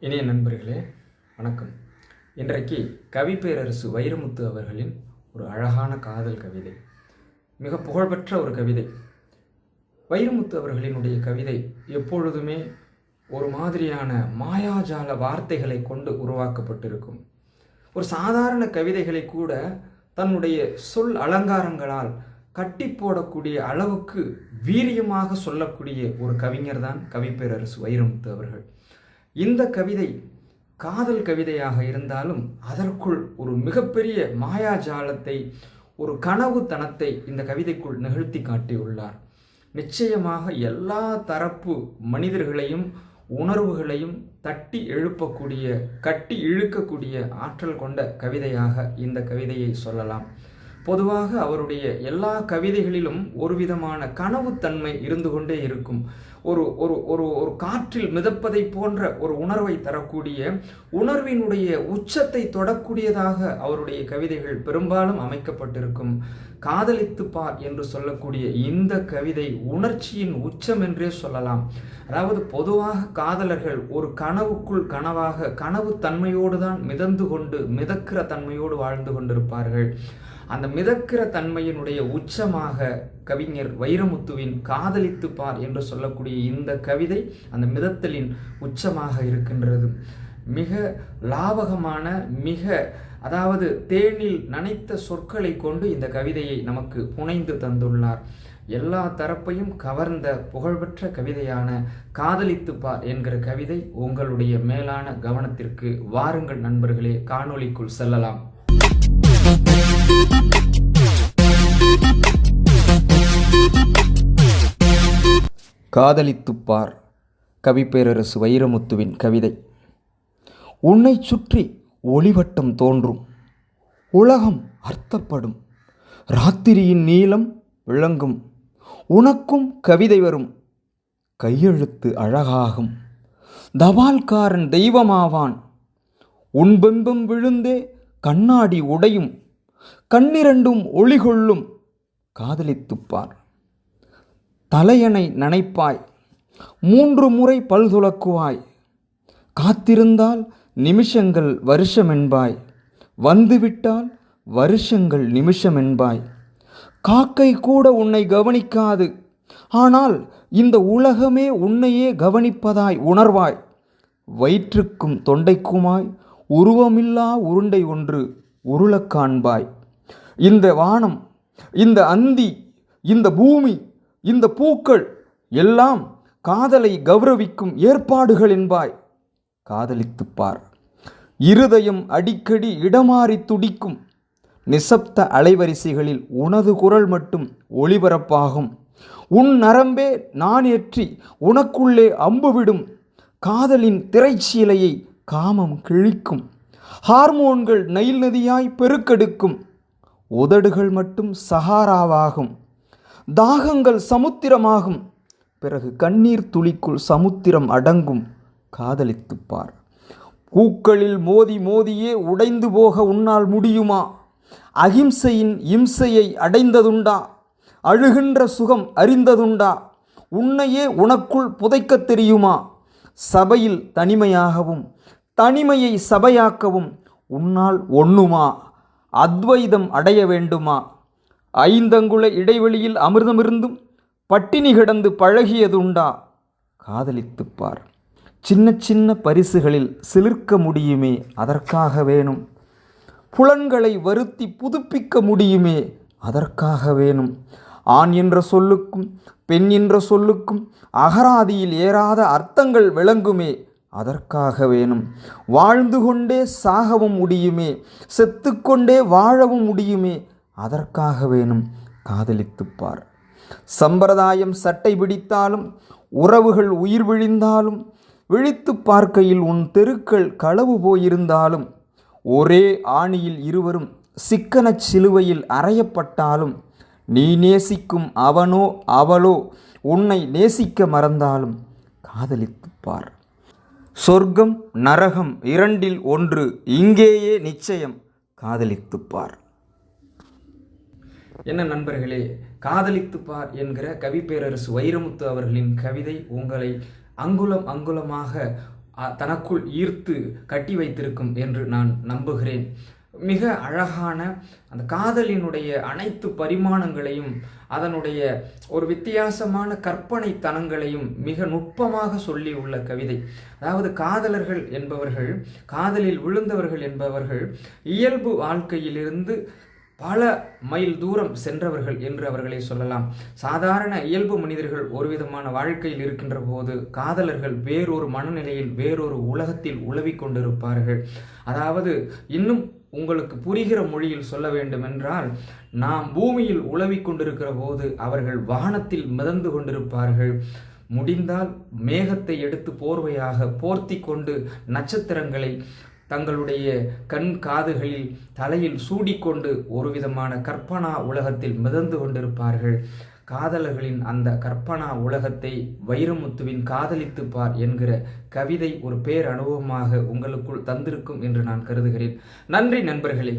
இனிய நண்பர்களே, வணக்கம். இன்றைக்கு கவிப்பேரரசு வைரமுத்து அவர்களின் ஒரு அழகான காதல் கவிதை, மிக புகழ்பெற்ற ஒரு கவிதை. வைரமுத்து அவர்களினுடைய கவிதை எப்பொழுதுமே ஒரு மாதிரியான மாயாஜால வார்த்தைகளை கொண்டு உருவாக்கப்பட்டிருக்கும். ஒரு சாதாரண கவிதைகளை கூட தன்னுடைய சொல் அலங்காரங்களால் கட்டி போடக்கூடிய அளவுக்கு வீரியமாக சொல்லக்கூடிய ஒரு கவிஞர் தான் கவிப்பேரரசு வைரமுத்து அவர்கள். இந்த கவிதை காதல் கவிதையாக இருந்தாலும் அதற்குள் ஒரு மிகப்பெரிய மாயாஜாலத்தை, ஒரு கனவுத்தனத்தை இந்த கவிதைக்குள் நிகழ்த்தி காட்டியுள்ளார். நிச்சயமாக எல்லா தரப்பு மனிதர்களையும் உணர்வுகளையும் தட்டி எழுப்பக்கூடிய, கட்டி இழுக்கக்கூடிய ஆற்றல் கொண்ட கவிதையாக இந்த கவிதையை சொல்லலாம். பொதுவாக அவருடைய எல்லா கவிதைகளிலும் ஒரு விதமான கனவுத்தன்மை இருந்து கொண்டே இருக்கும். ஒரு ஒரு ஒரு ஒரு காற்றில் மிதப்பதை போன்ற ஒரு உணர்வை தரக்கூடிய, உணர்வினுடைய உச்சத்தை தொடக்கூடியதாக அவருடைய கவிதைகள் பெரும்பாலும் அமைக்கப்பட்டிருக்கும். காதலித்து பார் என்று சொல்லக்கூடிய இந்த கவிதை உணர்ச்சியின் உச்சம் என்றே சொல்லலாம். அதாவது பொதுவாக காதலர்கள் ஒரு கனவுக்குள் கனவாக, கனவு தன்மையோடு தான் மிதந்து கொண்டு, மிதக்கிற தன்மையோடு வாழ்ந்து கொண்டிருப்பார்கள். அந்த மிதக்கிற தன்மையினுடைய உச்சமாக கவிஞர் வைரமுத்துவின் காதலித்து பார் என்று சொல்லக்கூடிய இந்த கவிதை அந்த மிதத்தலின் உச்சமாக இருக்கின்றது. மிக லாவகமான, அதாவது தேனில் நனைத்த சொற்களை கொண்டு இந்த கவிதையை நமக்கு புனைந்து தந்துள்ளார். எல்லா தரப்பையும் கவர்ந்த புகழ்பெற்ற கவிதையான காதலித்து பார் என்கிற கவிதை உங்களுடைய மேலான கவனத்திற்கு வாருங்கள் நண்பர்களே, காணொளிக்குள் செல்லலாம். காதலித்து பார், கவிப்பேரரசு வைரமுத்துவின் கவிதை. உன்னை சுற்றி ஒளிவட்டம் தோன்றும், உலகம் அர்த்தப்படும், ராத்திரியின் நீளம் விளங்கும், உனக்கும் கவிதை வரும், கையெழுத்து அழகாகும், தபால்காரன் தெய்வமாவான், உன் பிம்பம் விழுந்தே கண்ணாடி உடையும், கண்ணிரண்டும் ஒளி கொள்ளும், காதலித்துப்பார். தலையணை நனைப்பாய், 3 முறை பல் துலக்குவாய், காத்திருந்தால் நிமிஷங்கள் வருஷம் என்பாய், வந்துவிட்டால் வருஷங்கள் நிமிஷம் என்பாய். காக்கை கூட உன்னை கவனிக்காது, ஆனால் இந்த உலகமே உன்னையே கவனிப்பதாய் உணர்வாய். வயிற்றுக்கும் தொண்டைக்குமாய் உருவமில்லா உருண்டை ஒன்று உருளக் காண்பாய். இந்த வானம், இந்த அந்தி, இந்த பூமி, இந்த பூக்கள் எல்லாம் காதலை கௌரவிக்கும் ஏற்பாடுகள் என்பாய். காதலித்துப்பார். இருதயம் அடிக்கடி இடமாறி துடிக்கும், நிசப்த அலைவரிசைகளில் உனது குரல் மட்டும் ஒளிபரப்பாகும். உன் நரம்பே நான் ஏற்றி உனக்குள்ளே அம்புவிடும், காதலின் திரைச்சீலையை காமம் கிழிக்கும். ஹார்மோன்கள் நைல் நதியாய் பெருக்கெடுக்கும், உதடுகள் மட்டும் சஹாராவாகும். தாகங்கள் சமுத்திரமாகும், பிறகு கண்ணீர் துளிக்குள் சமுத்திரம் அடங்கும். காதலித்துப்பார். பூக்களில் மோதி மோதியே உடைந்து போக உன்னால் முடியுமா? அகிம்சையின் இம்சையை அடைந்ததுண்டா? அழுகின்ற சுகம் அறிந்ததுண்டா? உன்னையே உனக்குள் புதைக்க தெரியுமா? சபையில் தனிமையாகவும் தனிமையை சபையாக்கவும் உன்னால் ஒண்ணுமா? அத்வைதம் அடைய வேண்டுமா? 5 அங்குல இடைவெளியில் அமிர்தமிருந்தும் பட்டினி கிடந்து பழகியதுண்டா? காதலித்துப்பார். சின்ன சின்ன பரிசுகளில் சிலிர்க்க முடியுமே, அதற்காக வேணும். புலன்களை வருத்தி புதுப்பிக்க முடியுமே, அதற்காக வேணும். ஆண் என்ற சொல்லுக்கும் பெண் என்ற சொல்லுக்கும் அகராதியில் ஏறாத அர்த்தங்கள் விளங்குமே, அதற்காக வேணும். வாழ்ந்து கொண்டே சாகவும் முடியுமே, செத்துக்கொண்டே வாழவும் முடியுமே, அதற்காக வேணும். காதலித்துப்பார். சம்பிரதாயம் சட்டை பிடித்தாலும், உறவுகள் உயிர் விழிந்தாலும், விழித்து பார்க்கையில் உன் தெருக்கள் களவு போயிருந்தாலும், ஒரே ஆணியில் இருவரும் சிக்கனச் சிலுவையில் அறையப்பட்டாலும், நீ நேசிக்கும் அவனோ அவளோ உன்னை நேசிக்க மறந்தாலும், காதலித்துப்பார். சொர்க்கம் நரகம் 2இல் 1 இங்கேயே நிச்சயம். காதலித்துப்பார். என்ன நண்பர்களே, காதலித்துப்பார் என்கிற கவிப்பேரரசு வைரமுத்து அவர்களின் கவிதை உங்களை அங்குலம் அங்குலமாக தனக்குள் ஈர்த்து கட்டி வைத்திருக்கும் என்று நான் நம்புகிறேன். மிக அழகான அந்த காதலினுடைய அனைத்து பரிமாணங்களையும் அதனுடைய ஒரு வித்தியாசமான கற்பனை தனங்களையும் மிக நுட்பமாக சொல்லி உள்ள கவிதை. அதாவது காதலர்கள் என்பவர்கள், காதலில் விழுந்தவர்கள் என்பவர்கள் இயல்பு வாழ்க்கையிலிருந்து பல மைல் தூரம் சென்றவர்கள் என்று அவர்களை சொல்லலாம். சாதாரண இயல்பு மனிதர்கள் ஒரு விதமான வாழ்க்கையில் இருக்கின்ற போது காதலர்கள் வேறொரு மனநிலையில் வேறொரு உலகத்தில் உலவிக் கொண்டிருப்பார்கள். அதாவது இன்னும் உங்களுக்கு புரிகிற மொழியில் சொல்ல வேண்டுமென்றால், நாம் பூமியில் உலவிக் கொண்டிருக்கிற போது அவர்கள் வானத்தில் மிதந்து கொண்டிருப்பார்கள். முடிந்தால் மேகத்தை எடுத்து போர்வையாக போர்த்தி கொண்டு நட்சத்திரங்களை தங்களுடைய கண் காதுகளில் தலையில் சூடிக்கொண்டு ஒரு விதமான கற்பனா உலகத்தில் மிதந்து கொண்டிருப்பார்கள். காதலர்களின் அந்த கற்பனா உலகத்தை வைரமுத்துவின் காதலித்து பார் என்கிற கவிதை ஒரு பேர் அனுபவமாக உங்களுக்குள் தந்திருக்கும் என்று நான் கருதுகிறேன். நன்றி நண்பர்களே.